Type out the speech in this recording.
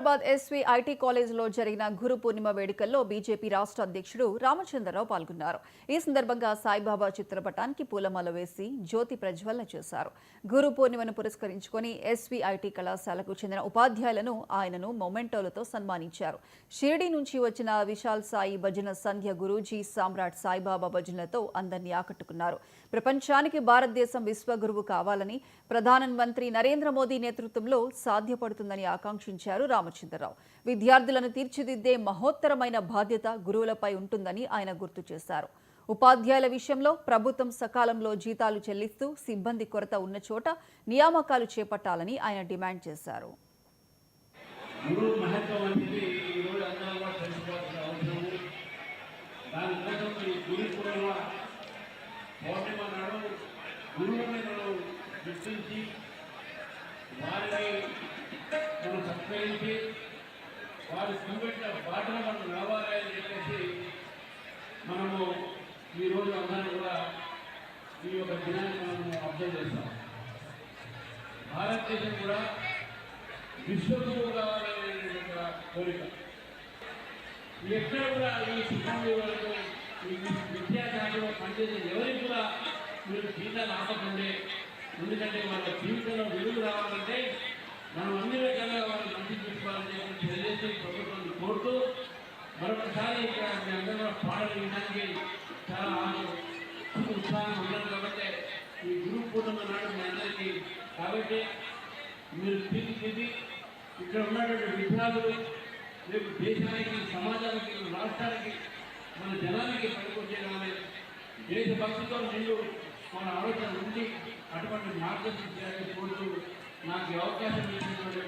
Hyderabad SV IT కాలేజీలో జరిగిన గురు పూర్ణిమ వేడుకల్లో బీజేపీ రాష్ట్ర అధ్యక్షుడు రామచంద్రరావు పాల్గొన్నారు. ఈ సందర్భంగా సాయిబాబా చిత్రపటానికి పూలమాల వేసి జ్యోతి ప్రజ్వలన చేశారు. గురు పూర్ణిమను పురస్కరించుకొని ఎస్వి ఐటీ కళాశాలకు చెందిన ఉపాధ్యాయులను ఆయనను మొమెంటోలతో సన్మానించారు. షిరిడి నుంచి వచ్చిన విశాల్ సాయి భజన సంధ్య గురూజీ సామ్రాట్ సాయిబాబా భజనలతో అందరినీ ఆకట్టుకున్నారు. ప్రపంచానికి భారతదేశం విశ్వగురువు కావాలని ప్రధానమంత్రి నరేంద్ర మోదీ నేతృత్వంలో సాధ్యపడుతుందని ఆకాంక్షించారు రామచంద్రరావు. విద్యార్థులను తీర్చిదిద్దే మహోత్తరమైన బాధ్యత గురువులపై ఉంటుందని ఆయన గుర్తు చేశారు. ఉపాధ్యాయుల విషయంలో ప్రభుత్వం సకాలంలో జీతాలు చెల్లిస్తూ సిబ్బంది కొరత ఉన్న చోట నియామకాలు చేపట్టాలని ఆయన డిమాండ్ చేశారు. వారి సంఘటన బాటలో మనం నడవాలని చెప్పేసి మనము ఈరోజు అందరం కూడా ఈ యొక్క దినాన్ని మనము అబ్జర్వ్ చేస్తాం. భారతదేశం కూడా విశ్వగురువు కావాలనే ఒక కోరిక ఎక్కడ కూడా ఈ సిబ్బంది వరకు ఈ విద్యాశాఖలో పనిచేసే ఎవరికి కూడా మీరు జీతాలు ఆపకండి. ఎందుకంటే వాళ్ళ జీవితంలో వెలుగు రావాలంటే మనం అన్ని రకాలుగా వాళ్ళు మంచి చూసుకోవాలని చెప్పి తెలియజేసి ప్రభుత్వాన్ని కోరుతూ మరొకసారి ఇక్కడ మీ అందరూ పాడడానికి చాలా ఉత్సాహం ఉన్నాను. కాబట్టి ఈ గురు పూర్ణిమ నాడు మీ అందరికీ కాబట్టి మీరు తీర్చిదిద్ది ఇక్కడ ఉన్నటువంటి విద్యార్థులు రేపు దేశానికి, సమాజానికి, రాష్ట్రానికి, మన జనానికి పనికొచ్చేయాలని దేశభక్తితో నిండు మన ఆలోచన ఉండి అటువంటి మార్గదర్శనం చేయాలని కోరుతూ నాకు అవకాశం ఇచ్చినటువంటి